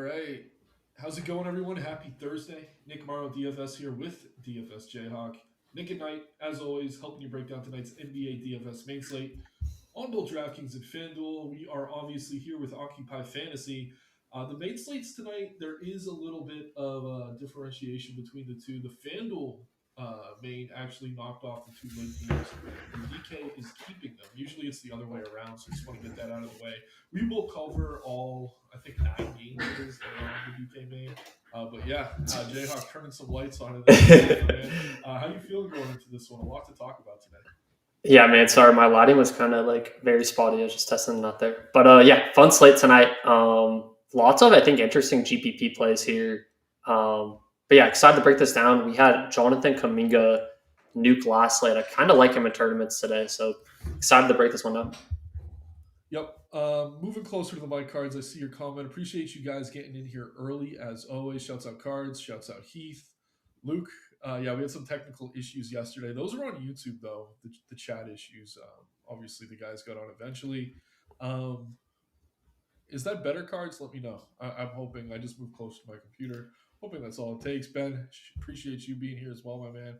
right. How's it going, everyone? Happy Thursday. Nick Marro, DFS here with DFS Jayhawk. Nick and Knight, as always, helping you break down tonight's NBA DFS main slate on both DraftKings and FanDuel. We are obviously here with Occupy Fantasy. The main slates tonight, there is a little bit of a differentiation between the two. The FanDuel main actually knocked off the two late games, and DK is keeping them. Usually it's the other way around, so just want to get that out of the way. We will cover all, I think, 9 games it is that are on the DK main. But yeah, Jayhawk turning some lights on it. Man. How you feeling going into this one? A lot to talk about today. Yeah, man. Sorry, my lighting was kind of like very spotty. I was just testing it out there. But yeah, fun slate tonight. Lots of I think interesting GPP plays here. But yeah, excited to break this down. We had Jonathan Kaminga nuke last slate. I kind of like him in tournaments today, so excited to break this one down. Yep. Moving closer to the mic cards, I see your comment. Appreciate you guys getting in here early as always. Shouts out Cards. Shouts out Heath. Luke. Yeah, we had some technical issues yesterday. Those are on YouTube though. The chat issues. Obviously, the guys got on eventually. Um, is that better, Cards? Let me know. I'm hoping. I just moved close to my computer. Hoping that's all it takes. Ben, appreciate you being here as well, my man.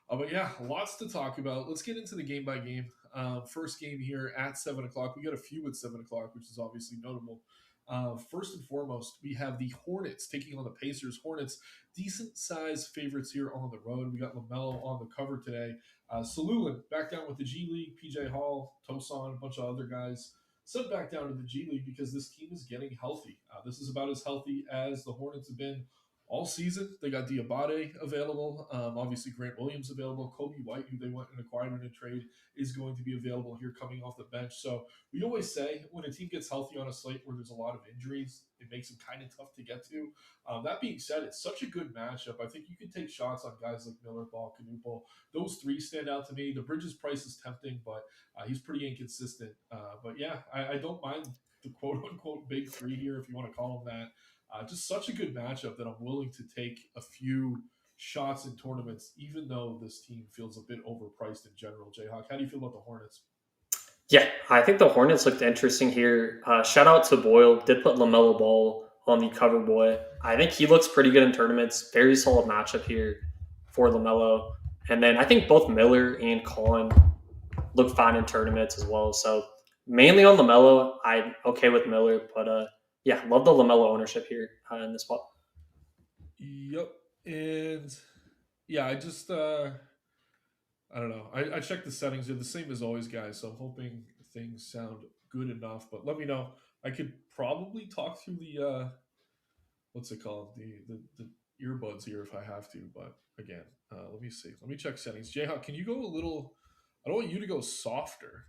But yeah, lots to talk about. Let's get into the game by game. First game here at 7 o'clock. We got a few at 7 o'clock, which is obviously notable. First and foremost, we have the Hornets taking on the Pacers. Hornets, decent size favorites here on the road. We got LaMelo on the cover today. Salulin back down with the G League. PJ Hall, Tosan, a bunch of other guys sent back down to the G League because this team is getting healthy. This is about as healthy as the Hornets have been all season. They got Diabate available. Obviously, Grant Williams available. Kobe White, who they went and acquired in a trade, is going to be available here coming off the bench. So we always say when a team gets healthy on a slate where there's a lot of injuries, it makes them kind of tough to get to. That being said, it's such a good matchup. I think you can take shots on guys like Miller, Ball, Canupel. Those three stand out to me. The Bridges price is tempting, but he's pretty inconsistent. But yeah, I don't mind the quote-unquote big three here, if you want to call them that. Just such a good matchup that I'm willing to take a few shots in tournaments, even though this team feels a bit overpriced in general. Jayhawk, how do you feel about the Hornets? Yeah, I think the Hornets looked interesting here. Shout out to Boyle. Did put LaMelo Ball on the cover boy. I think he looks pretty good in tournaments. Very solid matchup here for LaMelo. And then I think both Miller and Colin look fine in tournaments as well. So mainly on LaMelo. I'm okay with Miller, but yeah, love the LaMelo ownership here in this spot. Yep. And yeah, I don't know. I checked the settings. They're the same as always, guys. So I'm hoping things sound good enough. But let me know. I could probably talk through the what's it called? The earbuds here if I have to. But again, let me see. Let me check settings. Jayhawk, can you go a little? I don't want you to go softer.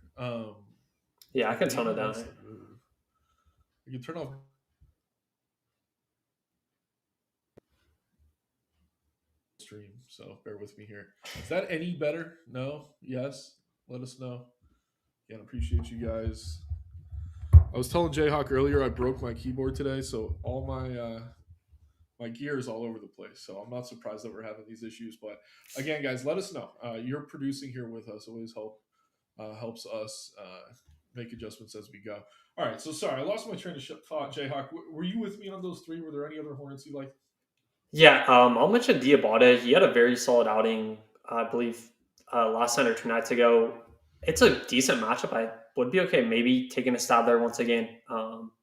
Yeah, I can tone Maybe it down. that's the move. You can turn off stream. So bear with me here. Is that any better? No? Yes? Let us know. Again, appreciate you guys. I was telling Jayhawk earlier I broke my keyboard today, so all my gear is all over the place. So I'm not surprised that we're having these issues. But again, guys, let us know. You're producing here with us. Always helps us make adjustments as we go. All right. So sorry, I lost my train of thought. Jayhawk, were you with me on those three? Were there any other Hornets you liked? Yeah, I'll mention Diabate. He had a very solid outing, I believe, last night or 2 nights ago. It's a decent matchup. I would be okay maybe taking a stab there once again.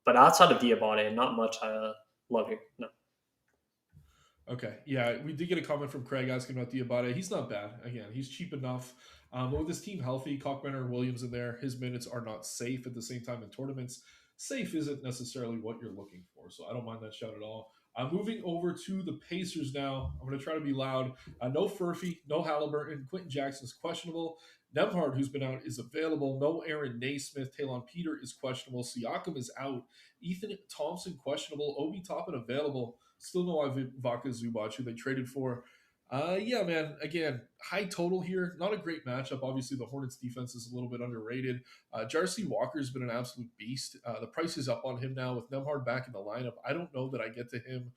But outside of Diabate, not much I love here. No. Okay. Yeah, we did get a comment from Craig asking about Diabate. He's not bad. Again, he's cheap enough. But with his team healthy, Cockburn and Williams in there, his minutes are not safe at the same time in tournaments. Safe isn't necessarily what you're looking for, so I don't mind that shout at all. Moving over to the Pacers now. I'm going to try to be loud. No Furphy, no Halliburton. Quentin Jackson is questionable. Nemhard, who's been out, is available. No Aaron Naismith. Talon Peter is questionable. Siakam is out. Ethan Thompson questionable. Obi Toppin available. Still no Ivica Zubac, who they traded for. Yeah, man. Again, high total here. Not a great matchup. Obviously, the Hornets defense is a little bit underrated. Jarcy Walker's been an absolute beast. The price is up on him now with Nemhard back in the lineup. I don't know that I get to him.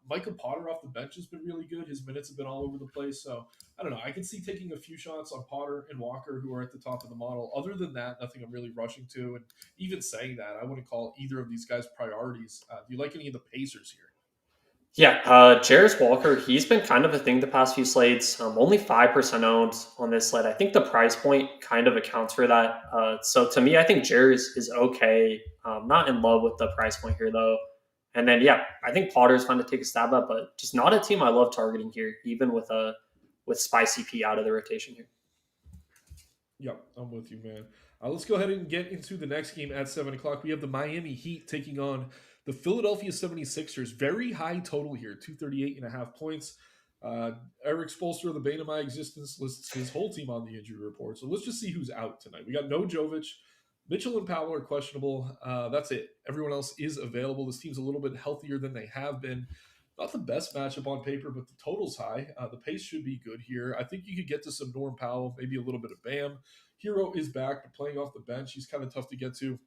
Michael Potter off the bench has been really good. His minutes have been all over the place. So I don't know. I can see taking a few shots on Potter and Walker, who are at the top of the model. Other than that, nothing I'm really rushing to. And even saying that, I wouldn't call either of these guys priorities. Do you like any of the Pacers here? Yeah, Jarris Walker, he's been kind of a thing the past few slates. Only 5% owned on this slate. I think the price point kind of accounts for that. So to me, I think Jarris is okay. Not in love with the price point here, though. And then, yeah, I think Potter's fun to take a stab at, but just not a team I love targeting here, even with Spicy P out of the rotation here. Yep, I'm with you, man. Let's go ahead and get into the next game at 7 o'clock. We have the Miami Heat taking on the Philadelphia 76ers. Very high total here, 238.5 points. Eric Spoelstra, the bane of my existence, lists his whole team on the injury report. So let's just see who's out tonight. We got no Jovic. Mitchell and Powell are questionable. That's it. Everyone else is available. This team's a little bit healthier than they have been. Not the best matchup on paper, but the total's high. The pace should be good here. I think you could get to some Norm Powell, maybe a little bit of Bam. Hero is back, but playing off the bench, he's kind of tough to get to.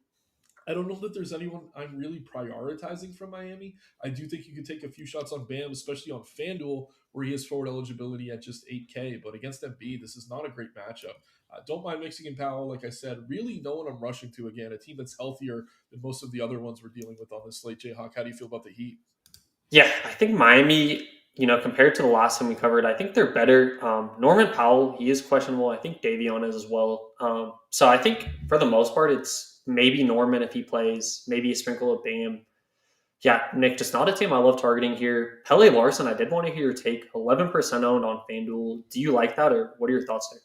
I don't know that there's anyone I'm really prioritizing from Miami. I do think you could take a few shots on Bam, especially on FanDuel, where he has forward eligibility at just 8K. But against Embiid, this is not a great matchup. Don't mind mixing in Powell, like I said. Really, no one I'm rushing to again. A team that's healthier than most of the other ones we're dealing with on this slate. Jayhawk, how do you feel about the Heat? Yeah, I think Miami, compared to the last time we covered, I think they're better. Norman Powell, he is questionable. I think Davion is as well. So I think for the most part, it's maybe Norman if he plays, maybe a sprinkle of Bam. Yeah, Nick, just not a team I love targeting here. Pele Larson, I did want to hear your take. 11% owned on FanDuel. Do you like that, or what are your thoughts there?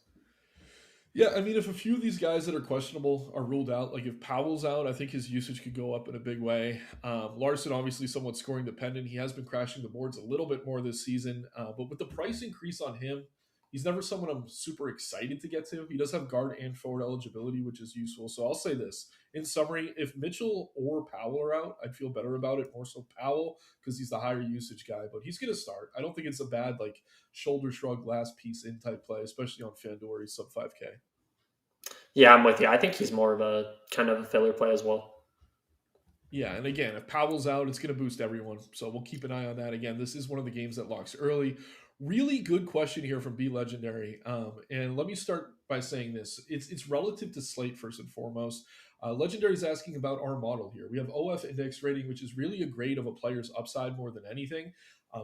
Yeah, I mean, if a few of these guys that are questionable are ruled out, like if Powell's out, I think his usage could go up in a big way. Larson, obviously, somewhat scoring dependent. He has been crashing the boards a little bit more this season, but with the price increase on him, he's never someone I'm super excited to get to. He does have guard and forward eligibility, which is useful. So I'll say this in summary: if Mitchell or Powell are out, I'd feel better about it. More so Powell because he's the higher usage guy, but he's going to start. I don't think it's a bad like shoulder shrug last piece in type play, especially on FanDuel where he's sub 5K. Yeah, I'm with you. I think he's more of a kind of a filler play as well. Yeah, and again, if Powell's out, it's going to boost everyone. So we'll keep an eye on that. Again, this is one of the games that locks early. Really good question here from B Legendary. And let me start by saying this: it's relative to Slate first and foremost. Legendary is asking about our model here. We have OF index rating, which is really a grade of a player's upside more than anything.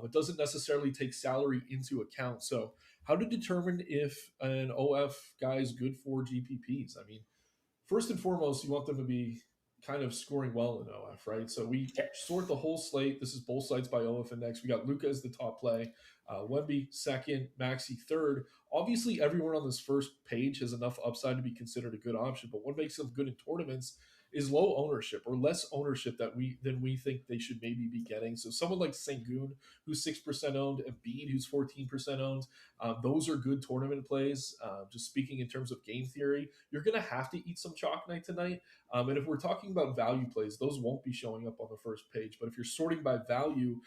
It doesn't necessarily take salary into account. So, how to determine if an OF guy is good for GPPs? I mean, first and foremost, you want them to be kind of scoring well in OF, right? So we sort the whole slate. This is both sides by OF index. We got Luca as the top play, Wemby second, Maxi third. Obviously, everyone on this first page has enough upside to be considered a good option. But what makes them good in tournaments is low ownership or less ownership than we think they should maybe be getting. So someone like Sengun, who's 6% owned, and Embiid, who's 14% owned, those are good tournament plays. Just speaking in terms of game theory, you're going to have to eat some chalk night tonight. And if we're talking about value plays, those won't be showing up on the first page. But if you're sorting by value,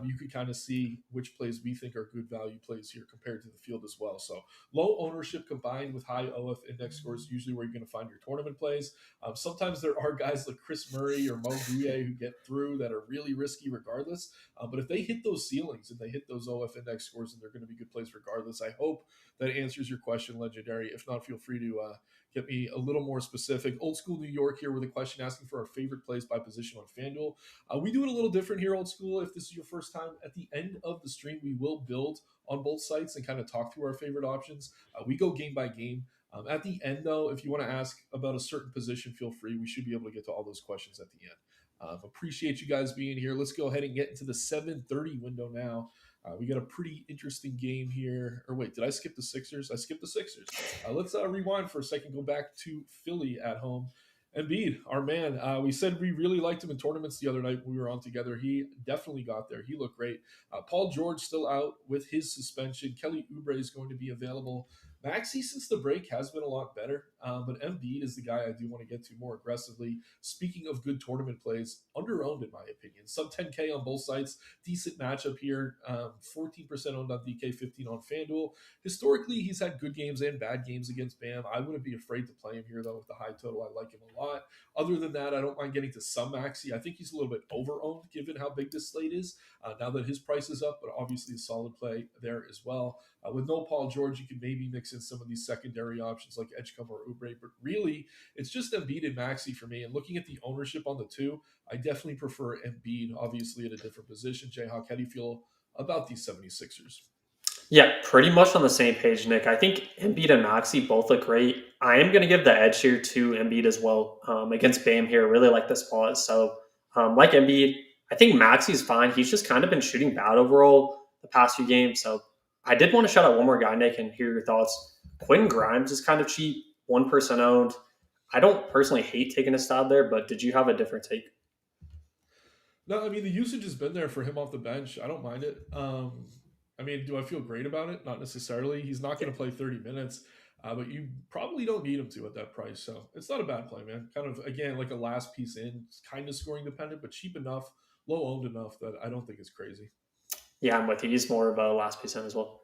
you can kind of see which plays we think are good value plays here compared to the field as well. So low ownership combined with high OF index scores usually where you're going to find your tournament plays. Sometimes there are guys like Chris Murray or Mo Gouye who get through that are really risky regardless. But if they hit those ceilings and they hit those OF index scores, then they're going to be good plays regardless. I hope that answers your question, Legendary. If not, feel free to get me a little more specific. Old School New York here with a question asking for our favorite plays by position on FanDuel. We do it a little different here, Old School. If this is your first time, at the end of the stream, we will build on both sites and kind of talk through our favorite options. We go game by game. At the end, though, if you want to ask about a certain position, feel free. We should be able to get to all those questions at the end. Appreciate you guys being here. Let's go ahead and get into the 7:30 window now. We got a pretty interesting game here. Or wait, did I skip the Sixers? I skipped the Sixers. Let's rewind for a second. Go back to Philly at home. Embiid, our man. We said we really liked him in tournaments the other night when we were on together. He definitely got there. He looked great. Paul George still out with his suspension. Kelly Oubre is going to be available. Maxi, since the break, has been a lot better, but Embiid is the guy I do want to get to more aggressively. Speaking of good tournament plays, under-owned in my opinion. Sub 10K on both sites, decent matchup here. 14% owned on DK, 15 on FanDuel. Historically, he's had good games and bad games against Bam. I wouldn't be afraid to play him here, though, with the high total. I like him a lot. Other than that, I don't mind getting to some Maxi. I think he's a little bit over-owned given how big this slate is now that his price is up, but obviously a solid play there as well. With no Paul George, you can maybe mix in some of these secondary options like Edgecombe or Oubre, but really, it's just Embiid and Maxi for me. And looking at the ownership on the two, I definitely prefer Embiid, obviously at a different position. Jayhawk, how do you feel about these 76ers? Yeah, pretty much on the same page, Nick. I think Embiid and Maxi both look great. I am going to give the edge here to Embiid as well against Bam here. Really like this spot. So, like Embiid, I think Maxi's fine. He's just kind of been shooting bad overall the past few games. So, I did want to shout out one more guy, Nick, and hear your thoughts. Quentin Grimes is kind of cheap, 1% owned. I don't personally hate taking a stab there, but did you have a different take? No, I mean the usage has been there for him off the bench. I don't mind it. I mean, do I feel great about it? Not necessarily. He's not going to play 30 minutes, but you probably don't need him to at that price. So it's not a bad play, man. Kind of again like a last piece in, it's kind of scoring dependent, but cheap enough, low owned enough that I don't think it's crazy. Yeah, I'm with you. He's more of a last piece in as well.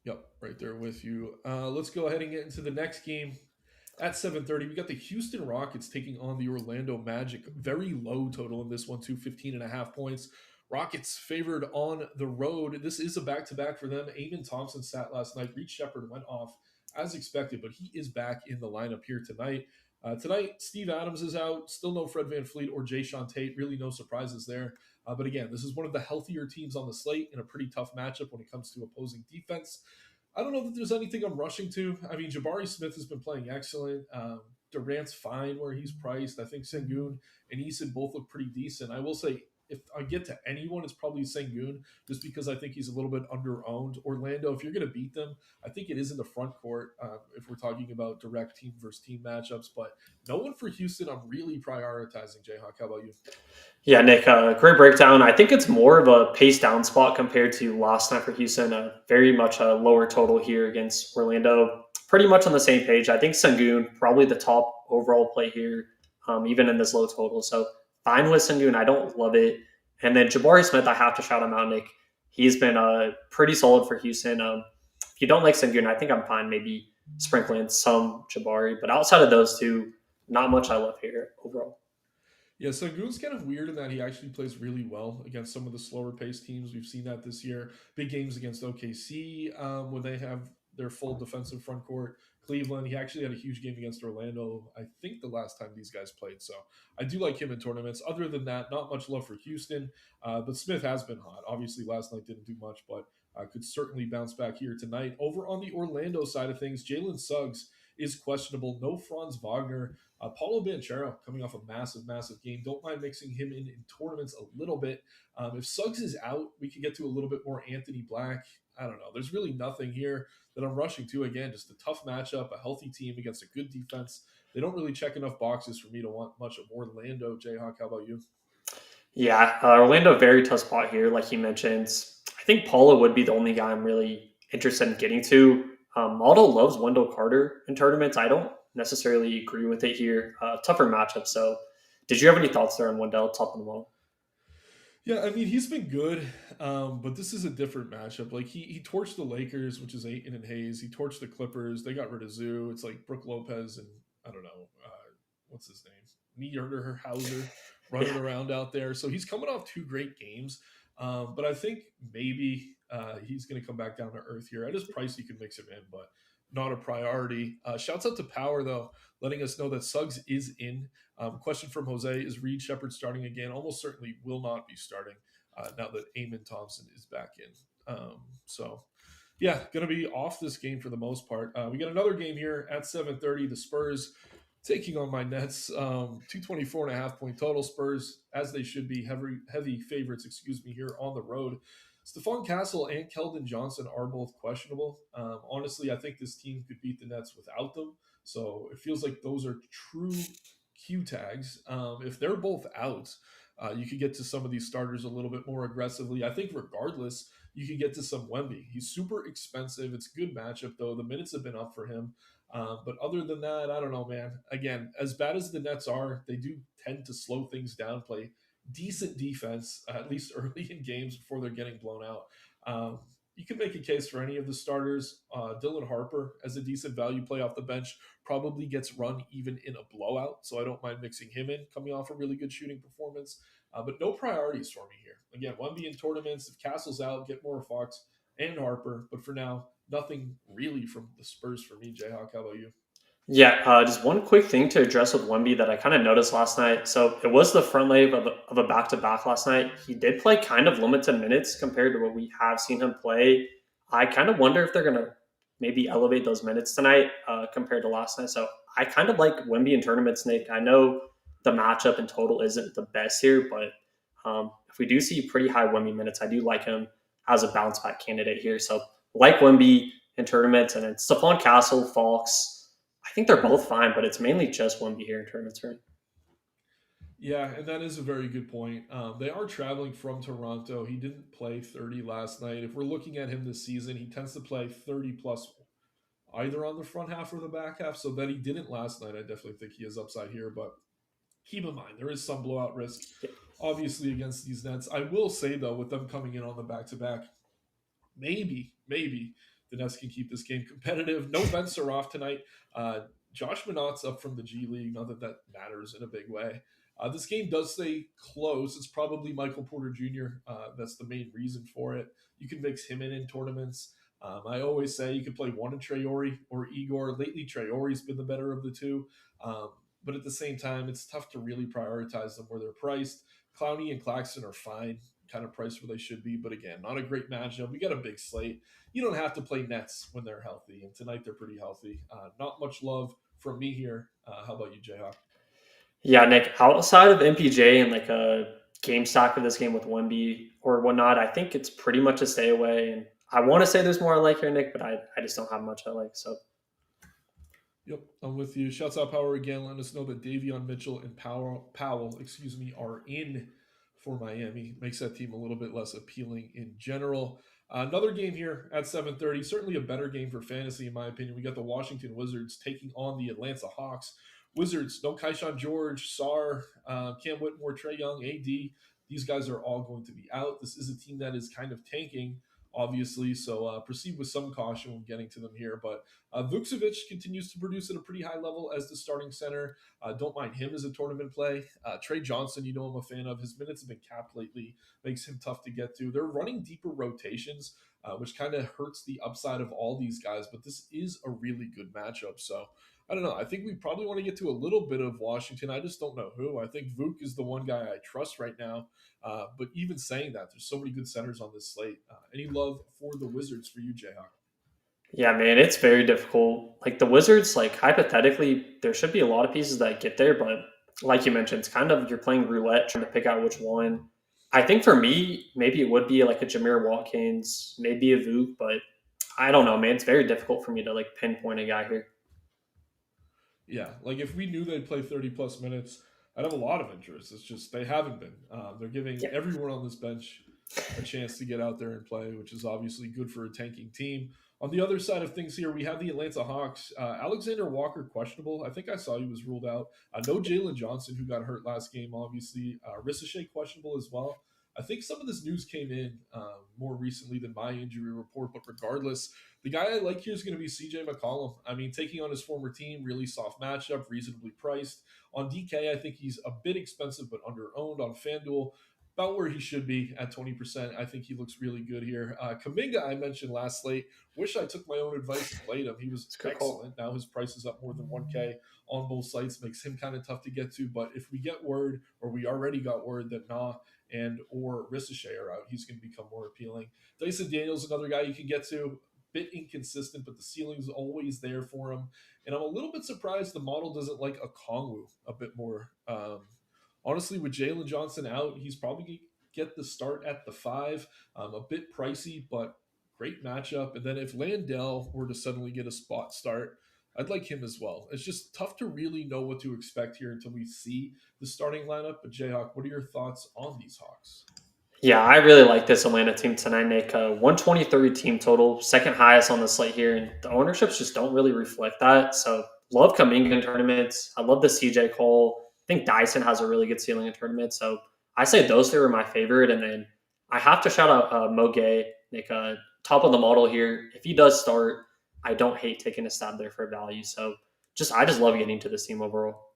Yep, right there with you. Let's go ahead and get into the next game. At 7:30, we got the Houston Rockets taking on the Orlando Magic. Very low total in this one, too, 15.5 points. Rockets favored on the road. This is a back-to-back for them. Amon Thompson sat last night. Reed Shepard went off as expected, but he is back in the lineup here tonight. Tonight, Steve Adams is out. Still no Fred VanVleet or Jay Sean Tate. Really no surprises there. But again, this is one of the healthier teams on the slate in a pretty tough matchup when it comes to opposing defense. I don't know that there's anything I'm rushing to. I mean, Jabari Smith has been playing excellent. Durant's fine where he's priced. I think Sengun and Eason both look pretty decent. I will say, if I get to anyone, it's probably Sengun, just because I think he's a little bit under-owned. Orlando, if you're going to beat them, I think it is in the front court if we're talking about direct team versus team matchups. But no one for Houston I'm really prioritizing, Jayhawk. How about you? Yeah, Nick, great breakdown. I think it's more of a pace down spot compared to last time for Houston. Very much a lower total here against Orlando. Pretty much on the same page. I think Sengun, probably the top overall play here, even in this low total. So fine with Sengun. I don't love it. And then Jabari Smith, I have to shout him out, Nick. He's been pretty solid for Houston. If you don't like Sengun, I think I'm fine maybe sprinkling some Jabari. But outside of those two, not much I love here overall. Yeah, Sangoon's kind of weird in that he actually plays really well against some of the slower paced teams. We've seen that this year. Big games against OKC when they have their full defensive front court. Cleveland, he actually had a huge game against Orlando, I think the last time these guys played. So I do like him in tournaments. Other than that, not much love for Houston. But Smith has been hot. Obviously, last night didn't do much, but could certainly bounce back here tonight. Over on the Orlando side of things, Jalen Suggs is questionable. No Franz Wagner. Paulo Banchero coming off a massive, massive game. Don't mind mixing him in tournaments a little bit. If Suggs is out, we can get to a little bit more Anthony Black. I don't know. There's really nothing here that I'm rushing to. Again, just a tough matchup, a healthy team against a good defense. They don't really check enough boxes for me to want much of Orlando. Jayhawk, how about you? Yeah, Orlando, very tough spot here, like you mentioned. I think Paula would be the only guy I'm really interested in getting to. Aldo loves Wendell Carter in tournaments. I don't necessarily agree with it here. Tougher matchup. So, did you have any thoughts there on Wendell, top of the model? Yeah, I mean he's been good, but this is a different matchup. Like he torched the Lakers, which is Aiton and Hayes. He torched the Clippers. They got rid of Zoo. It's like Brooke Lopez and I don't know what's his name, Hauser, running Yeah, around out there. So he's coming off two great games, but I think maybe he's going to come back down to earth here. At his price, you can mix him in, but not a priority. Shouts out to Power though, letting us know that Suggs is in. Question from Jose: is Reed Shepard starting again? Almost certainly will not be starting now that Amon Thompson is back in. So, yeah, going to be off this game for the most part. We got another game here at 7:30. The Spurs taking on my Nets. 224.5 point total. Spurs, as they should be, heavy favorites, excuse me, here on the road. Stephon Castle and Keldon Johnson are both questionable. Honestly, I think this team could beat the Nets without them. So it feels like those are true Q tags. If they're both out, you could get to some of these starters a little bit more aggressively. I think regardless, you could get to some Wemby. He's super expensive. It's a good matchup, though. The minutes have been up for him. But other than that, I don't know, man. Again, as bad as the Nets are, they do tend to slow things down, play decent defense, at least early in games before they're getting blown out. Um, you can make a case for any of the starters. Dylan Harper, as a decent value play off the bench, probably gets run even in a blowout. So I don't mind mixing him in, coming off a really good shooting performance. But no priorities for me here. Again, one being tournaments. If Castle's out, get more Fox and Harper. But for now, nothing really from the Spurs for me. Jayhawk, how about you? Yeah, just one quick thing to address with Wemby that I kind of noticed last night. So it was the front leg of a back to back last night. He did play kind of limited minutes compared to what we have seen him play. I kind of wonder if they're going to maybe elevate those minutes tonight compared to last night. So I kind of like Wemby in tournaments, Nick. I know the matchup in total isn't the best here, but if we do see pretty high Wemby minutes, I do like him as a bounce back candidate here. So like Wemby in tournaments, and then Stephon Castle, Fox. I think they're both fine, but it's mainly just Wemby here in tournaments for me. Yeah, and that is a very good point. They are traveling from Toronto. He didn't play 30 last night. If we're looking at him this season, he tends to play 30 plus either on the front half or the back half. So that he didn't last night, I definitely think he has upside here. But keep in mind, there is some blowout risk, Yeah. obviously, against these Nets. I will say, though, with them coming in on the back to back, maybe the Nets can keep this game competitive. No vents are off tonight. Josh Minott's up from the G League. Not that that matters in a big way. This game does stay close. It's probably Michael Porter Jr. That's the main reason for it. You can mix him in tournaments. I always say you can play one in Traore or Igor. Lately, Traore's been the better of the two. Um, but at the same time, it's tough to really prioritize them where they're priced. Clowney and Claxton are fine, kind of priced where they should be. But again, not a great matchup. We got a big slate. You don't have to play Nets when they're healthy, and tonight they're pretty healthy. Not much love from me here. How about you, Jayhawk? Yeah, Nick, outside of MPJ and like a game stock of this game with Wemby or whatnot, I think it's pretty much a stay away. And I want to say there's more I like here, Nick, but I just don't have much I like. So Yep, I'm with you. Shouts out Power again. Letting us know that Davion Mitchell and Powell, are in for Miami. Makes that team a little bit less appealing in general. Another game here at 7:30. Certainly a better game for fantasy, in my opinion. We got the Washington Wizards taking on the Atlanta Hawks. Wizards, no Kaishan George, Sar, Cam Whitmore, Trey Young, AD. These guys are all going to be out. This is a team that is kind of tanking, obviously. So proceed with some caution when getting to them here. But Vukcevic continues to produce at a pretty high level as the starting center. Don't mind him as a tournament play. Trey Johnson, I'm a fan of. His minutes have been capped lately, makes him tough to get to. They're running deeper rotations, which kind of hurts the upside of all these guys, but this is a really good matchup. So I don't know. I think we probably want to get to a little bit of Washington. I just don't know who. I think Vuk is the one guy I trust right now. But even saying that, there's so many good centers on this slate. Any love for the Wizards for you, Jayhawk? yeah, man, it's very difficult. Like the Wizards, like hypothetically, there should be a lot of pieces that get there, but like you mentioned, it's kind of you're playing roulette trying to pick out which one. I think for me, maybe it would be like a Jameer Watkins, maybe a Vuk, but I don't know, man. It's very difficult for me to like pinpoint a guy here. Yeah, like if we knew they'd play 30 plus minutes, I'd have a lot of interest. It's just they haven't been. They're giving Yeah. everyone on this bench a chance to get out there and play, which is obviously good for a tanking team. On the other side of things here, we have the Atlanta Hawks. Alexander Walker questionable. I think I saw he was ruled out. No Jalen Johnson, who got hurt last game, obviously. Ricochet questionable as well. I think some of this news came in more recently than my injury report, but regardless, the guy I like here is going to be CJ McCollum. I mean, taking on his former team, really soft matchup, reasonably priced. On DK, I think he's a bit expensive but under owned. On FanDuel, about where he should be at 20%. I think he looks really good here. Kaminga, I mentioned last slate. Wish I took my own advice and played him. He was It's a good call. excellent. Now his price is up more than 1K on both sites. Makes him kind of tough to get to. But if we get word, or we already got word that and or Ricochet are out, he's going to become more appealing. Dyson Daniels, another guy you can get to. Bit inconsistent, but the ceiling's always there for him. And I'm a little bit surprised the model doesn't like a Kongwu a bit more. Honestly, with Jalen Johnson out, he's probably going to get the start at the 5. A bit pricey, but great matchup. And then if Landell were to suddenly get a spot start, I'd like him as well. It's just tough to really know what to expect here until we see the starting lineup. But Jayhawk, what are your thoughts on these Hawks? Yeah, I really like this Atlanta team tonight, Nick. 123 team total, second highest on the slate here, and the ownerships just don't really reflect that. So love Kaminga in tournaments. I love the CJ Cole. I think Dyson has a really good ceiling in tournaments. So I say those three are my favorite, and then I have to shout out Mo Gay, Nick, top of the model here. If he does start, I don't hate taking a stab there for value. So I just love getting to this team overall.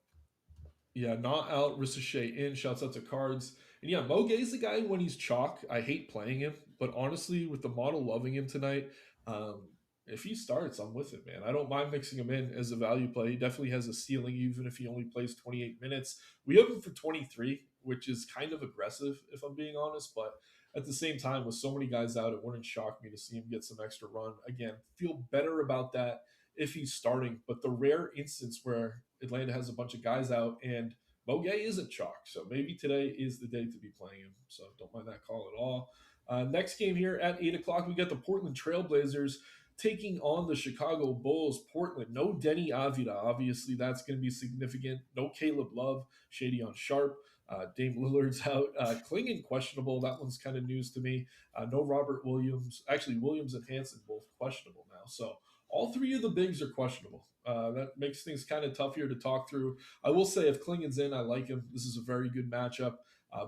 Yeah, not out, Ricochet in. Shouts out to Cards. And yeah, Mogay's the guy when he's chalk. I hate playing him, but honestly, with the model loving him tonight, um, if he starts, I'm with it, man. I don't mind mixing him in as a value play. He definitely has a ceiling, even if he only plays 28 minutes. We have him for 23, which is kind of aggressive, if I'm being honest. But at the same time, with so many guys out, it wouldn't shock me to see him get some extra run. Again, feel better about that if he's starting. But the rare instance where Atlanta has a bunch of guys out and Mogay isn't chalk, so maybe today is the day to be playing him. So don't mind that call at all. Next game here at 8 o'clock, we got the Portland Trailblazers taking on the Chicago Bulls. Portland, no Denny Avila. Obviously, that's going to be significant. No Caleb Love, shady on Sharp. Dame Lillard's out. Klingon questionable. That one's kind of news to me. No Robert Williams. Actually, Williams and Hanson both questionable now. So all three of the bigs are questionable. That makes things kind of tough here to talk through. I will say if Klingon's in, I like him. This is a very good matchup.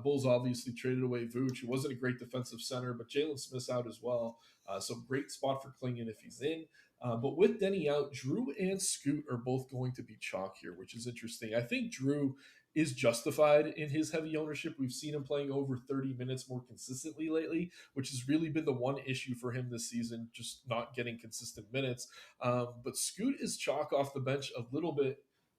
Bulls obviously traded away Vooch, who wasn't a great defensive center, but Jalen Smith's out as well. So great spot for Klingon if he's in. But with Denny out, Drew and Scoot are both going to be chalk here, which is interesting. I think Drew is justified in his heavy ownership. We've seen him playing over 30 minutes more consistently lately, which has really been the one issue for him this season, just not getting consistent minutes. But Scoot is chalk off the bench a little bit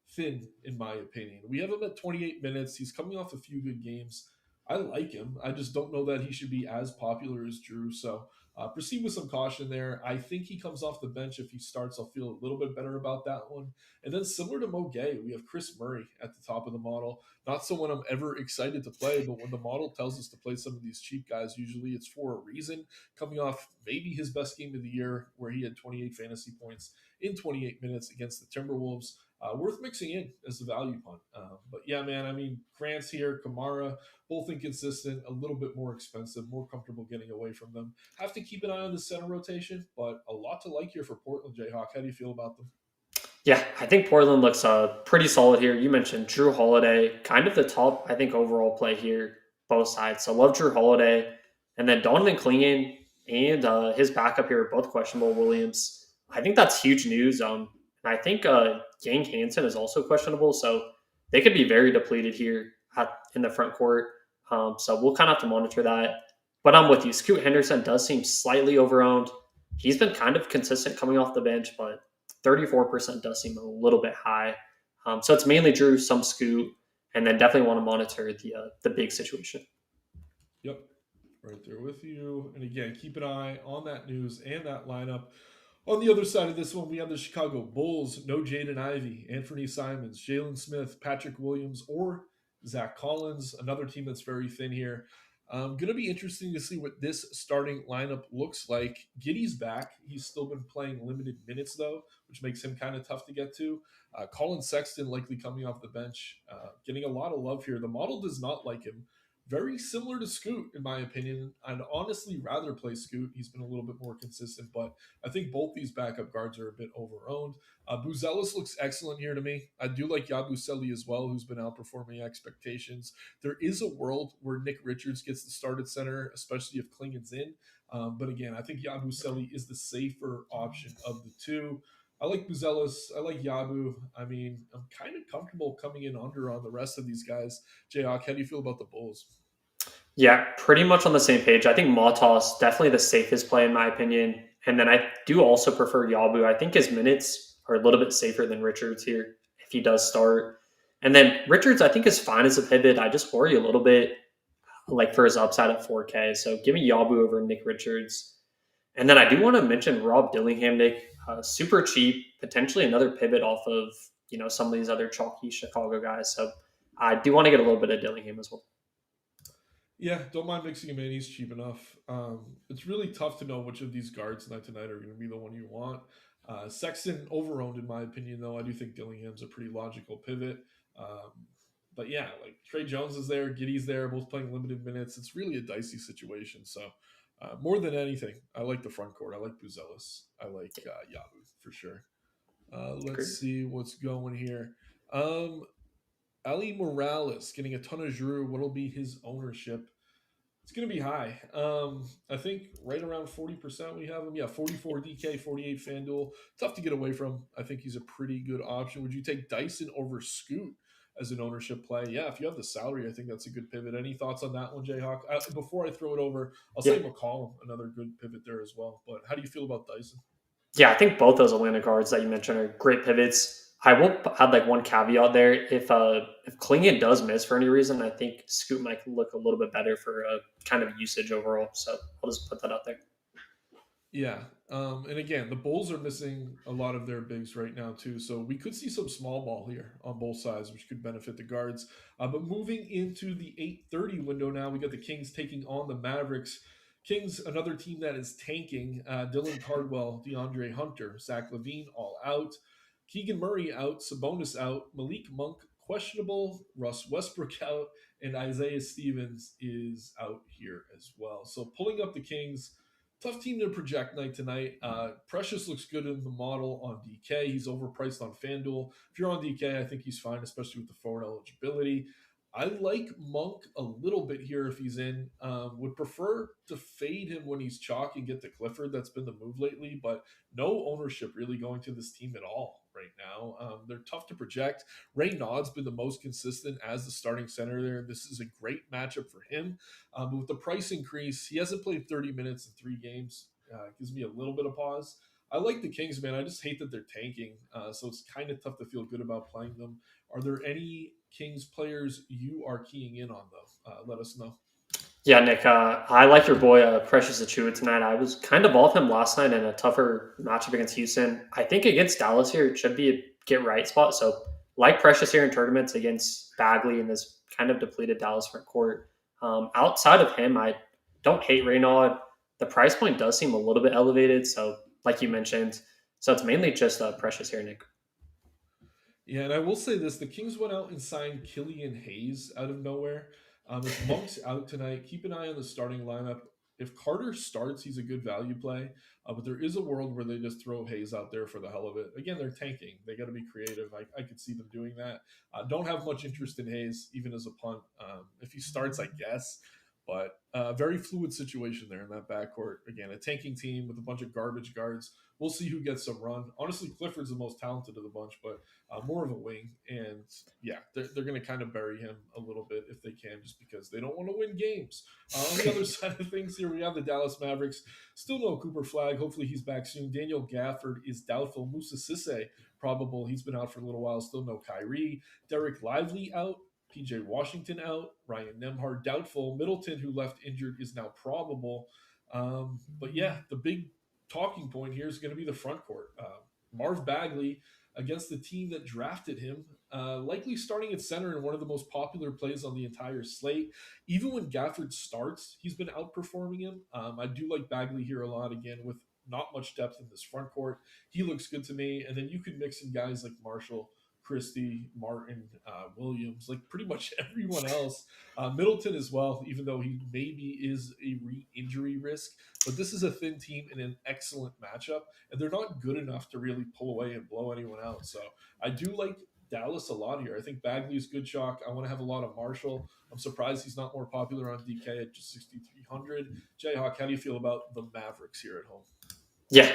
thin, in my opinion. We have him at 28 minutes. He's coming off a few good games. I like him. I just don't know that he should be as popular as Drew. So proceed with some caution there. I think he comes off the bench. If he starts, I'll feel a little bit better about that one. And then similar to Mo Gay, we have Chris Murray at the top of the model. Not someone I'm ever excited to play, but when the model tells us to play some of these cheap guys, usually it's for a reason. Coming off maybe his best game of the year, where he had 28 fantasy points in 28 minutes against the Timberwolves. Worth mixing in as a value punt. But yeah, man, I mean, Grant's here, Kamara, both inconsistent, a little bit more expensive, more comfortable getting away from them. Have to keep an eye on the center rotation, but a lot to like here for Portland, Jayhawk. How do you feel about them? Yeah, I think Portland looks pretty solid here. You mentioned Drew Holiday, kind of the top, I think, overall play here, both sides. So love Drew Holiday. And then Donovan Clingan and his backup here are both questionable, Williams. I think that's huge news. And I think Yang Hansen is also questionable. So they could be very depleted here in the front court. So we'll kind of have to monitor that. But I'm with you. Scoot Henderson does seem slightly overowned. He's been kind of consistent coming off the bench, but 34% does seem a little bit high. So it's mainly Drew, some Scoot, and then definitely want to monitor the big situation. Yep, right there with you. And again, keep an eye on that news and that lineup. On the other side of this one, we have the Chicago Bulls. No Jaden Ivey, Anthony Simons, Jalen Smith, Patrick Williams, or Zach Collins. Another team that's very thin here. Going to be interesting to see what this starting lineup looks like. Giddy's back. He's still been playing limited minutes, though, which makes him kind of tough to get to. Colin Sexton likely coming off the bench, getting a lot of love here. The model does not like him. Very similar to Scoot, in my opinion. I'd honestly rather play Scoot. He's been a little bit more consistent, but I think both these backup guards are a bit overowned. Buzelis looks excellent here to me. I do like Yabusele as well, who's been outperforming expectations. There is a world where Nick Richards gets the start at center, especially if Klingon's in. But again, I think Yabusele is the safer option of the two. I like Buzelis. I like Yabu. I mean, I'm kind of comfortable coming in under on the rest of these guys. Jayhawk, how do you feel about the Bulls? Yeah, pretty much on the same page. I think Matas definitely the safest play in my opinion, and then I do also prefer Yabu. I think his minutes are a little bit safer than Richards here if he does start. And then Richards, I think is fine as a pivot. I just worry a little bit like for his upside at 4K. So give me Yabu over Nick Richards. And then I do want to mention Rob Dillingham, Nick, super cheap, potentially another pivot off of some of these other chalky Chicago guys. So I do want to get a little bit of Dillingham as well. Yeah, don't mind mixing him in. He's cheap enough. It's really tough to know which of these guards night to night are going to be the one you want. Sexton overowned in my opinion, though. I do think Dillingham's a pretty logical pivot. Um, But yeah, like Trey Jones is there, Giddy's there, both playing limited minutes. It's really a dicey situation. So more than anything, I like the front court. I like Buzelis. I like Yabu for sure. Let's Agree. see what's going here. Um, Ali Morales getting a ton of Drew. What'll be his ownership? It's going to be high. I think right around 40% we have him. Yeah, 44 DK, 48 FanDuel. Tough to get away from. I think he's a pretty good option. Would you take Dyson over Scoot as an ownership play? Yeah, if you have the salary, I think that's a good pivot. Any thoughts on that one, Jayhawk? Before I throw it over, I'll Yeah. say McCollum, another good pivot there as well. But how do you feel about Dyson? Yeah, I think both those Atlanta guards that you mentioned are great pivots. I will add like one caveat there. If Klingon does miss for any reason, I think Scoot might look a little bit better for kind of usage overall. So I'll just put that out there. Yeah. And again, the Bulls are missing a lot of their bigs right now, too. So we could see some small ball here on both sides, which could benefit the guards. But moving into the 8:30 window now, we got the Kings taking on the Mavericks. Kings, another team that is tanking. Dylan Cardwell, DeAndre Hunter, Zach Levine all out. Keegan Murray out, Sabonis out, Malik Monk questionable, Russ Westbrook out, and Isaiah Stevens is out here as well. So pulling up the Kings, tough team to project night to night. Precious looks good in the model on DK. He's overpriced on FanDuel. If you're on DK, I think he's fine, especially with the forward eligibility. I like Monk a little bit here if he's in. Would prefer to fade him when he's chalk and get to Clifford. That's been the move lately, but no ownership really going to this team at all right now. They're tough to project. Ray Nod's been the most consistent as the starting center there. This is a great matchup for him. But with the price increase, he hasn't played 30 minutes in 3 games. Gives me a little bit of pause. I like the Kings, man. I just hate that they're tanking. So it's kind of tough to feel good about playing them. Are there any Kings players you are keying in on, though? Let us know. Yeah, Nick, I like your boy Precious Achua tonight. I was kind of off him last night in a tougher matchup against Houston. I think against Dallas here, it should be a get right spot. So, like Precious here in tournaments against Bagley in this kind of depleted Dallas front court. Outside of him, I don't hate Reynaud. The price point does seem a little bit elevated. So, like you mentioned, so it's mainly just Precious here, Nick. Yeah, and I will say this: the Kings went out and signed Killian Hayes out of nowhere. If Monk's out tonight, keep an eye on the starting lineup. If Carter starts, he's a good value play. But there is a world where they just throw Hayes out there for the hell of it. Again, they're tanking. They got to be creative. I could see them doing that. Don't have much interest in Hayes, even as a punt. If he starts, I guess. But very fluid situation there in that backcourt. Again, a tanking team with a bunch of garbage guards. We'll see who gets some run. Honestly, Clifford's the most talented of the bunch, but more of a wing. And yeah, they're going to kind of bury him a little bit if they can, just because they don't want to win games. On the other side of things here, we have the Dallas Mavericks. Still no Cooper Flag. Hopefully he's back soon. Daniel Gafford is doubtful. Musa Sisse, probable. He's been out for a little while. Still no Kyrie. Derek Lively out. PJ Washington out. Ryan Nemhard doubtful. Middleton, who left injured, is now probable. But yeah, the big talking point here is going to be the front court. Marv Bagley against the team that drafted him, likely starting at center in one of the most popular plays on the entire slate. Even when Gafford starts, he's been outperforming him. I do like Bagley here a lot, again, with not much depth in this front court. He looks good to me. And then you could mix in guys like Marshall, Christie, Martin, Williams, like pretty much everyone else. Middleton as well, even though he maybe is a re-injury risk. But this is a thin team in an excellent matchup, and they're not good enough to really pull away and blow anyone out. So I do like Dallas a lot here. I think Bagley's good chalk. I want to have a lot of Marshall. I'm surprised he's not more popular on DK at just 6,300. Jayhawk, how do you feel about the Mavericks here at home? Yeah,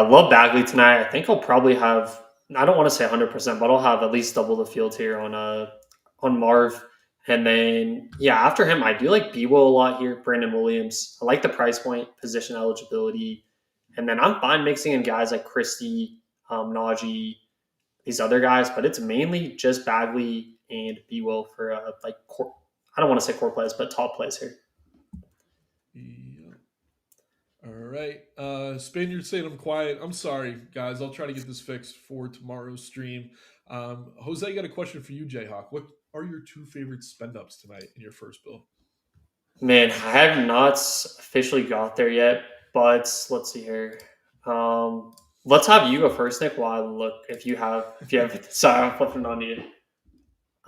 love Bagley tonight. I think I'll probably have. I don't want to say 100%, but I'll have at least double the field here on Marv. And then yeah, after him, I do like Bewo a lot here. Brandon Williams. I like the price point, position eligibility, and then I'm fine mixing in guys like Christie, Najee, these other guys, but it's mainly just Bagley and Bewo for I don't want to say core plays, but top plays here. Yeah. All right. Spaniard saying I'm quiet. I'm sorry, guys. I'll try to get this fixed for tomorrow's stream. Jose, I got a question for you, Jayhawk. What are your two favorite spend ups tonight in your first bill? Man, I have not officially got there yet, but let's see here. Let's have you go first, Nick. While I look, if you have, sorry, I'm flipping on you.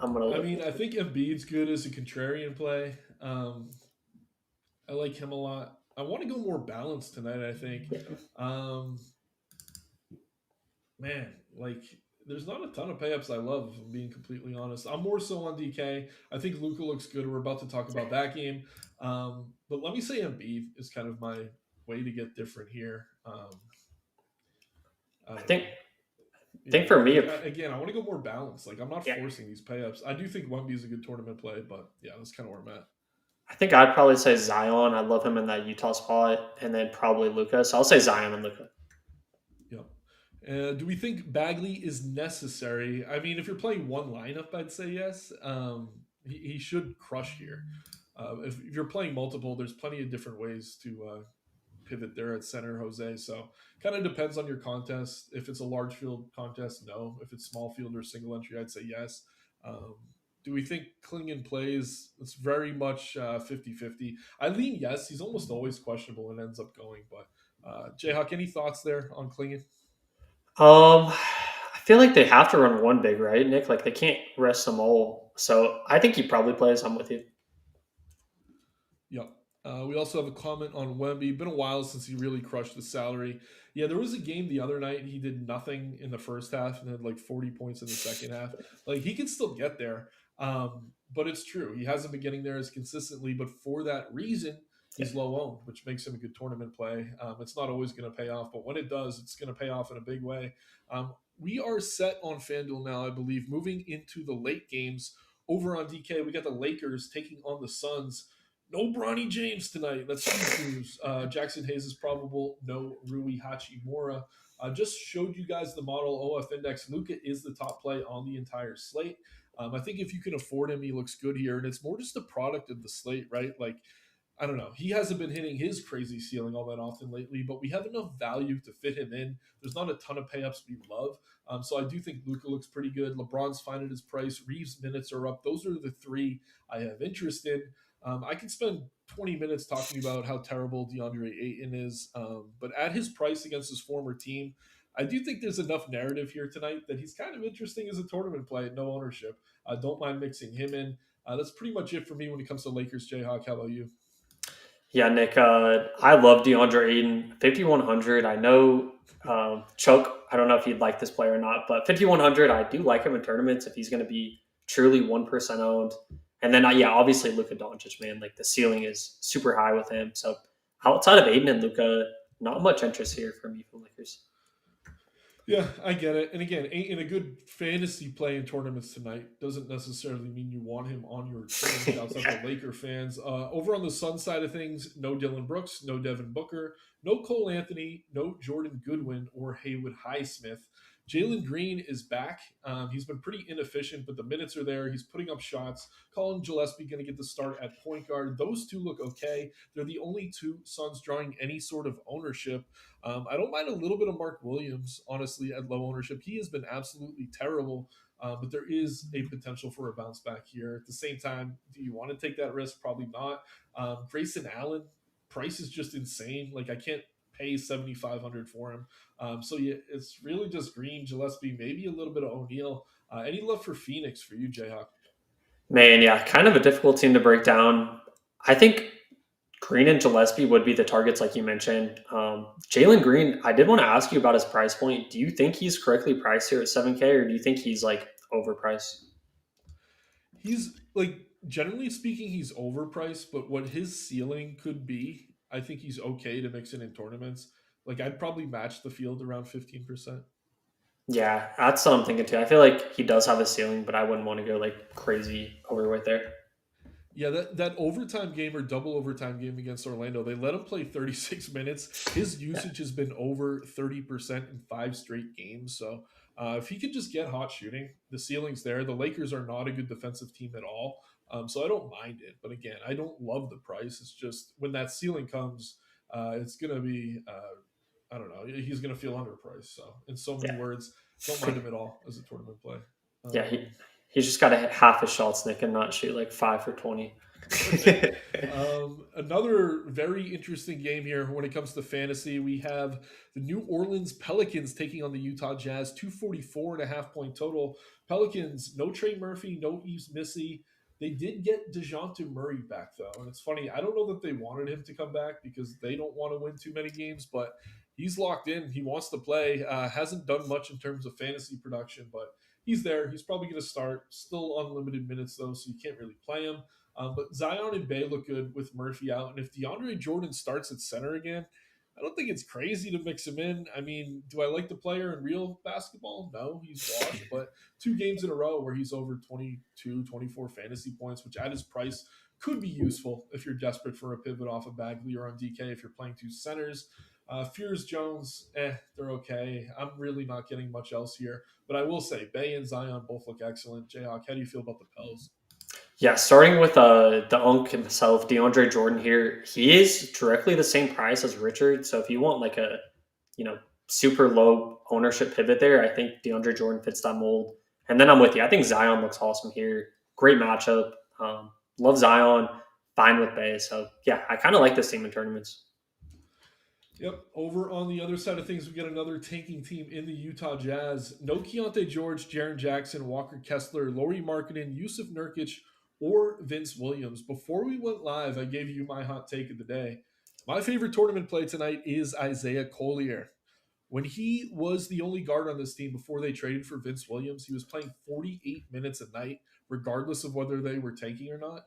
I'm gonna I look mean, I into it. think Embiid's good as a contrarian play. I like him a lot. I want to go more balanced tonight, I think. Yeah. Um, man, like there's not a ton of payups I love, if I'm being completely honest. I'm more so on DK. I think Luca looks good. We're about to talk about that game. But let me say Embiid is kind of my way to get different here. I I don't think know. Yeah, think for me, like again, I want to go more balanced. Like I'm not yeah, forcing these payups. I do think Wemby is a good tournament play, but yeah, that's kind of where I'm at. I think I'd probably say Zion. I love him in that Utah spot, and then probably Luca. So I'll say Zion and Luca. Yep. Do we think Bagley is necessary? I mean, if you're playing one lineup, I'd say yes. He should crush here. If you're playing multiple, there's plenty of different ways to pivot there at center, Jose. So kind of depends on your contest. If it's a large field contest, no. If it's small field or single entry, I'd say yes. Um, do we think Klingon plays? It's very much 50-50. I lean yes. He's almost always questionable and ends up going. But Jayhawk, any thoughts there on Klingon? I feel like they have to run one big, right, Nick? Like they can't rest them all. So I think he probably plays. I'm with you. Yep. We also have a comment on Wemby. Been a while since he really crushed the salary. Yeah, there was a game the other night. He did nothing in the first half and had like 40 points in the second half. Like he can still get there. But it's true. He hasn't been getting there as consistently. But for that reason, Yeah. he's low owned, which makes him a good tournament play. It's not always going to pay off, but when it does, it's going to pay off in a big way. We are set on FanDuel now, I believe, moving into the late games. Over on DK, we got the Lakers taking on the Suns. No Bronny James tonight. That's huge news. Jackson Hayes is probable. No Rui Hachimura. Just showed you guys the model OF index. Luca is the top play on the entire slate. I think if you can afford him, he looks good here. And it's more just a product of the slate, right? Like I don't know. He hasn't been hitting his crazy ceiling all that often lately, but we have enough value to fit him in. There's not a ton of payups we love. So I do think Luca looks pretty good. LeBron's fine at his price. Reeves' minutes are up. Those are the three I have interest in. I could spend 20 minutes talking about how terrible DeAndre Ayton is, but at his price against his former team, I do think there's enough narrative here tonight that he's kind of interesting as a tournament play at no ownership. Don't mind mixing him in. That's pretty much it for me when it comes to Lakers. Jayhawk, how about you? Yeah, Nick. I love DeAndre Ayton. 5,100. I know Chuck. I don't know if you'd like this player or not, but 5,100. I do like him in tournaments if he's going to be truly 1% owned. And then, yeah, obviously Luka Doncic, man. Like the ceiling is super high with him. So outside of Aiden and Luka, not much interest here for me for Lakers. Yeah, I get it. And again, in a good fantasy play in tournaments tonight doesn't necessarily mean you want him on your team. Shouts out to Laker fans. Over on the Sun side of things, no Dylan Brooks, no Devin Booker, no Cole Anthony, no Jordan Goodwin or Haywood Highsmith. Jalen Green is back. He's been pretty inefficient, but the minutes are there. He's putting up shots. Colin Gillespie going to get the start at point guard. Those two look okay. They're the only two Suns drawing any sort of ownership. I don't mind a little bit of Mark Williams, honestly, at low ownership. He has been absolutely terrible, but there is a potential for a bounce back here. At the same time, do you want to take that risk? Probably not. Grayson Allen, price is just insane. Like I can't pay 7,500 for him. So yeah, it's really just Green, Gillespie, maybe a little bit of O'Neal. Any love for Phoenix for you, Jayhawk? Man, yeah, kind of a difficult team to break down. I think Green and Gillespie would be the targets, like you mentioned. Jalen Green, I did want to ask you about his price point. Do you think he's correctly priced here at 7K, or do you think he's like overpriced? He's like generally speaking, he's overpriced, but what his ceiling could be, I think he's okay to mix in tournaments. Like I'd probably match the field around 15%. Yeah, that's what I'm thinking too. I feel like he does have a ceiling, but I wouldn't want to go like crazy overweight there. Yeah, that overtime game or double overtime game against Orlando, they let him play 36 minutes. His Yeah, usage has been over 30% in five straight games. So if he could just get hot shooting, the ceiling's there. The Lakers are not a good defensive team at all. So I don't mind it. But again, I don't love the price. It's just when that ceiling comes, it's going to be, I don't know, he's going to feel underpriced. So in so many yeah, words, don't mind him at all as a tournament play. yeah. Um, He's just got to hit half his shots, Nick, and not shoot like 5 for 20. Another very interesting game here when it comes to fantasy. We have the New Orleans Pelicans taking on the Utah Jazz, 244.5 point total. Pelicans, no Trey Murphy, no Yves Missy. They did get DeJounte Murray back, though. And it's funny, I don't know that they wanted him to come back because they don't want to win too many games, but he's locked in. He wants to play. Hasn't done much in terms of fantasy production, but he's there. He's probably going to start. Still unlimited minutes, though, so you can't really play him. But Zion and Bay look good with Murphy out. And if DeAndre Jordan starts at center again, I don't think it's crazy to mix him in. I mean, do I like the player in real basketball? No, he's washed. But 2 games in a row where he's over 22, 24 fantasy points, which at his price could be useful if you're desperate for a pivot off of Bagley or on DK if you're playing 2 centers. Fears Jones, they're okay. I'm really not getting much else here. But I will say, Bay and Zion both look excellent. Jayhawk, how do you feel about the Pels? Yeah, starting with the Unk himself, DeAndre Jordan here, he is directly the same price as Richard. So if you want like a, you know, super low ownership pivot there, I think DeAndre Jordan fits that mold. And then I'm with you. I think Zion looks awesome here. Great matchup. Love Zion. Fine with Bay. So yeah, I kind of like this team in tournaments. Yep. Over on the other side of things, we get another tanking team in the Utah Jazz. No Keontae George, Jaren Jackson, Walker Kessler, Laurie Markkinen, Yusuf Nurkic, or Vince Williams. Before we went live, I gave you my hot take of the day. My favorite tournament play tonight is Isaiah Collier. When he was the only guard on this team before they traded for Vince Williams, he was playing 48 minutes a night, regardless of whether they were tanking or not.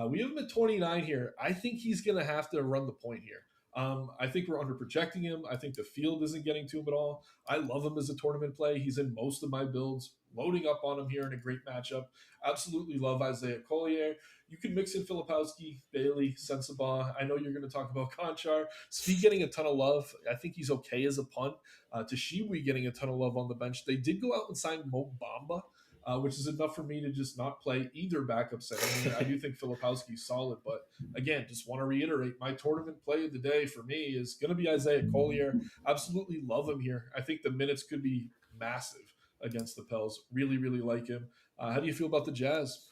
We have him at 29 here. I think he's going to have to run the point here. I think we're under projecting him. I think the field isn't getting to him at all. I love him as a tournament play. He's in most of my builds. Loading up on him here in a great matchup. Absolutely love Isaiah Collier. You can mix in Filipowski, Bailey, Sensabaugh. I know you're going to talk about Conchar. Speed getting a ton of love. I think he's okay as a punt. Toshiwi getting a ton of love on the bench. They did go out and sign Mo Bamba, which is enough for me to just not play either backup center. I mean, I do think Filipowski's solid, but again, just want to reiterate my tournament play of the day for me is going to be Isaiah Collier. Absolutely love him here. I think the minutes could be massive against the Pels. Really, really like him. How do you feel about the Jazz?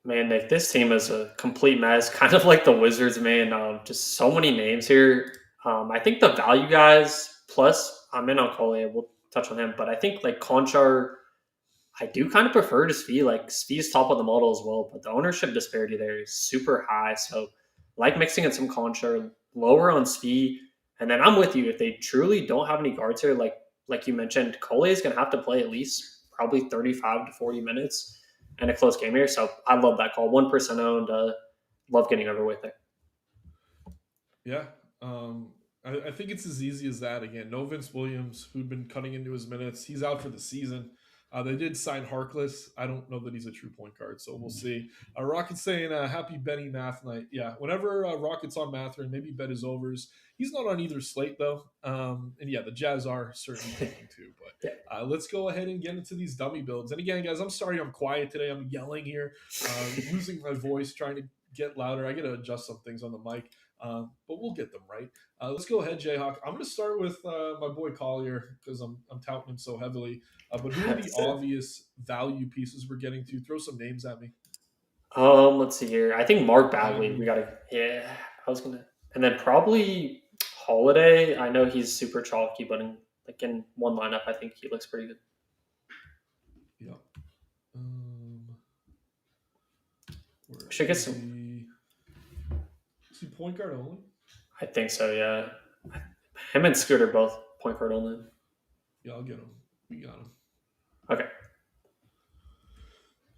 Man, Nick, this team is a complete mess, kind of like the Wizards, man. Just so many names here. I think the value guys, plus I'm in on Collier, we'll touch on him, but I think like Conchar, I do kind of prefer to Svi. Like Svi's top of the model as well, but the ownership disparity there is super high. So like mixing in some Conchar, lower on Svi, and then I'm with you. If they truly don't have any guards here, like you mentioned, Collier is gonna have to play at least probably 35 to 40 minutes in a close game here. So I love that call. 1% owned. Love getting overweight there. Yeah. I think it's as easy as that. Again, no Vince Williams, who'd been cutting into his minutes. He's out for the season. They did sign Harkless. I don't know that he's a true point guard, so we'll see. Rocket's saying, happy Benny math night. Yeah, whenever Rocket's on math and maybe bet his overs. He's not on either slate, though. And yeah, the Jazz are certainly taking too. Yeah. But let's go ahead and get into these dummy builds. And again, guys, I'm sorry I'm quiet today. I'm yelling here, losing my voice, trying to get louder. I got to adjust some things on the mic. But we'll get them right. Let's go ahead, Jayhawk. I'm going to start with my boy Collier because I'm touting him so heavily. But who are the obvious value pieces we're getting to? Throw some names at me. Let's see here. I think Mark Bagley. We gotta. Yeah, I was gonna, and then probably Holiday. I know he's super chalky, but in one lineup, I think he looks pretty good. Yeah. Should get some. Is he point guard only? I think so. Yeah, him and Scooter both point guard only. Yeah, I'll get him. We got him. Okay.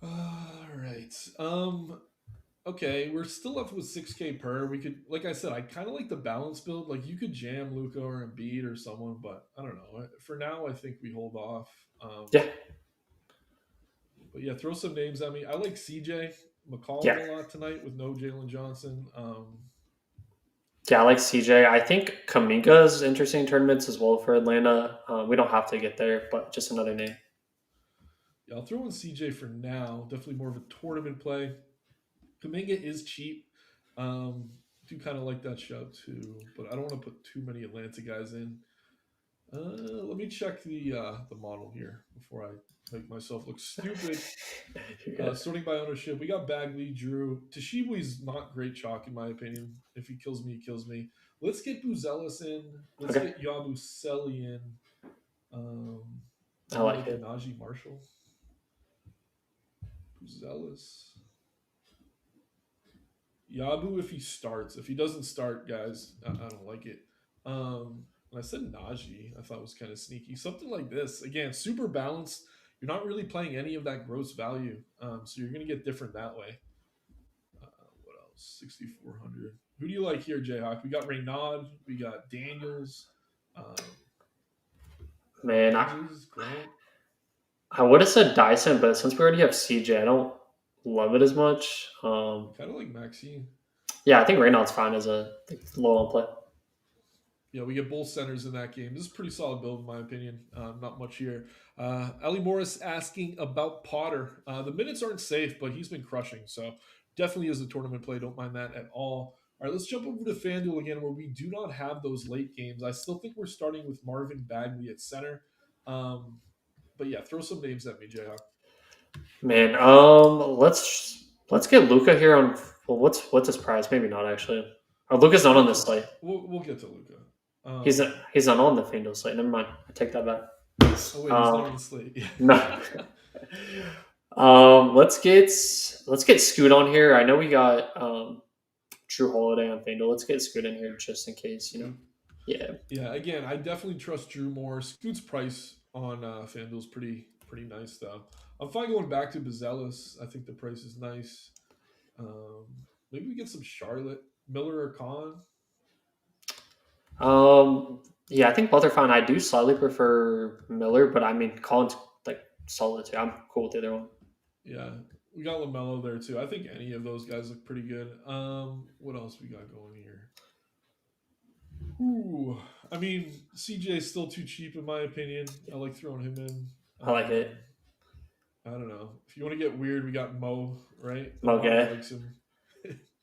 All right. Okay, we're still left with 6K per. We could, like I said, I kind of like the balance build. Like you could jam Luka or Embiid or someone, but I don't know. For now, I think we hold off. Yeah. But yeah, throw some names at me. I like CJ McCollum a lot tonight with no Jalen Johnson. Yeah, I like CJ. I think Kaminga's interesting tournaments as well for Atlanta. We don't have to get there, but just another name. Yeah, I'll throw in CJ for now. Definitely more of a tournament play. Kuminga is cheap. Do kind of like that shout too, but I don't want to put too many Atlanta guys in. Let me check the model here before I make myself look stupid. Yeah. Sorting by ownership, we got Bagley, Drew. Toshibui's not great chalk in my opinion. If he kills me, he kills me. Let's get Buzelis in. Let's Okay. get Yabusele in. Um, I Maybe like like a it. Najee Marshall. Buzelis. Yabu if he starts. If he doesn't start, guys, I don't like it. And I said Najee, I thought was kind of sneaky. Something like this. Again, super balanced. You're not really playing any of that gross value. So you're going to get different that way. What else? 6,400. Who do you like here, Jayhawk? We got Raynaud. We got Daniels. Um, Man, Hedges, Grant. I would have said Dyson, but since we already have CJ, I don't love it as much. Kind of like Maxine. Yeah, I think Reynolds fine as a low on play. Yeah, we get both centers in that game. This is a pretty solid build, in my opinion. Not much here. Ali Morris asking about Potter. The minutes aren't safe, but he's been crushing. So definitely is a tournament play. Don't mind that at all. All right, let's jump over to FanDuel again, where we do not have those late games. I still think we're starting with Marvin Bagley at center. But yeah, throw some names at me, Jayhawk. Man, let's get Luca here on. Well, what's his price? Maybe not actually. Or Luca's not We'll on get this to slate. we'll get to Luca. He's Um, he's not on the FanDuel slate. Never mind. I take that back. oh wait, he's not Um, on the slate. no. Let's get Scoot on here. I know we got True Holiday on FanDuel. Let's get Scoot in here just in case. Scoot. Yeah. Yeah, again, I definitely trust Drew more. Scoot's price on FanDuel's pretty nice though. I'm fine going back to Bazelis. I think the price is nice. Um, Maybe we get some Charlotte, Miller or Khan. Yeah, I think both are fine. I do slightly prefer Miller, but I mean Colin's like solid too. I'm cool with either one. Yeah, we got Lamelo there too. I think any of those guys look pretty good. What else we got going here? Ooh, I mean CJ is still too cheap in my opinion. I like throwing him in. I like it. I don't know. If you want to get weird, we got Mo, right? Amari Okay. likes him.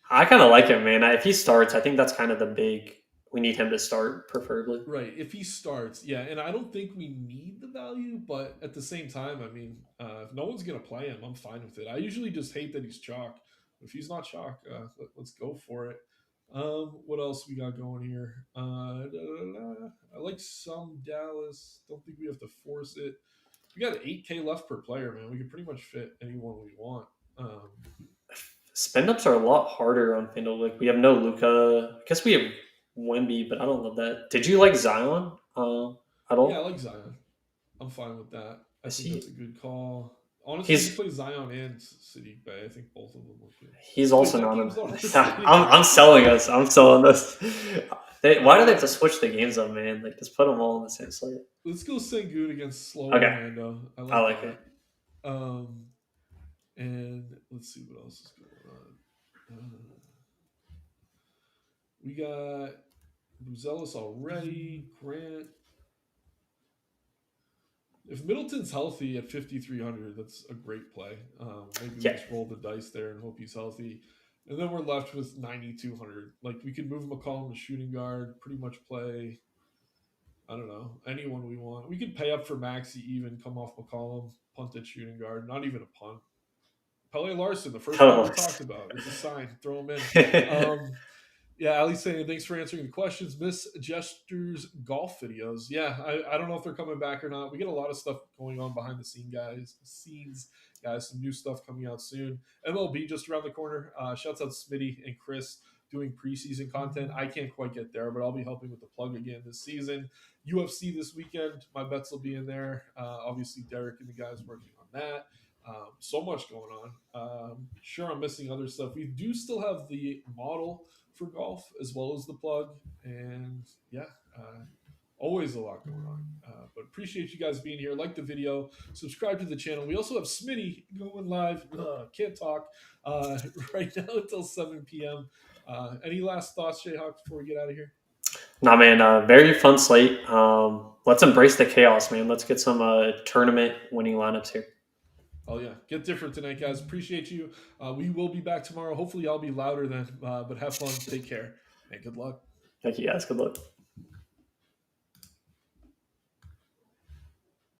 I kind of like him, man. If he starts, I think that's kind of the big. We need him to start, preferably. Right. If he starts, yeah. And I don't think we need the value, but at the same time, I mean, if no one's going to play him, I'm fine with it. I usually just hate that he's chalk. If he's not chalk, let's go for it. What else we got going here? I like some Dallas. Don't think we have to force it. We got 8K left per player, man. We can pretty much fit anyone we want. Um, Spin ups are a lot harder on FanDuel. Like we have no Luca. I guess we have Wemby, but I don't love that. Did you like Zion at yeah, I all? like Zion. I'm fine with that. I Is think that's a he? good call. Honestly, you He's play Zion and Sadiq Bey. I think both of them look good. he's Wait, also that not game's on. not on the Yeah, slate. I'm selling us. I'm selling this. Why do they have to Uh, switch the games up, man? Like just put them all in the same slate. let's go Sengun against slow Okay, Orlando. I I like like that. it. Um, and let's see what else is going on. We got Buzelis already. Grant. If Middleton's healthy at 5,300, that's a great play. Maybe we Yeah, just roll the dice there and hope he's healthy. And then we're left with 9,200. Like, we could move McCollum to shooting guard, pretty much play, I don't know, anyone we want. We could pay up for Maxi even, come off McCollum, punt at shooting guard. Not even a punt. Pele Larson, the first guy we totally. talked about. It's a sign. Throw him in. Um, yeah, Ali's saying thanks for answering the questions. Miss Jester's golf videos. Yeah, I don't know if they're coming back or not. We get a lot of stuff going on behind the scenes, guys. Some new stuff coming out soon. MLB just around the corner. Shouts out Smitty and Chris doing preseason content. I can't quite get there, but I'll be helping with the plug again this season. UFC this weekend. My bets will be in there. Obviously, Derek and the guys working on that. So much going on. Sure, I'm missing other stuff. We do still have the model for golf as well as the plug, and yeah, always a lot going on. But appreciate you guys being here. Like the video, subscribe to the channel. We also have Smitty going live. Can't talk right now until 7 p.m. Any last thoughts, Jayhawk, before we get out of here? Nah, man, very fun slate. Let's embrace the chaos, man. Let's get some tournament winning lineups here. Oh yeah, get different tonight, guys. Appreciate you. We will be back tomorrow. Hopefully, I'll be louder then. But have fun. Take care, and good luck. Thank you, guys. Good luck.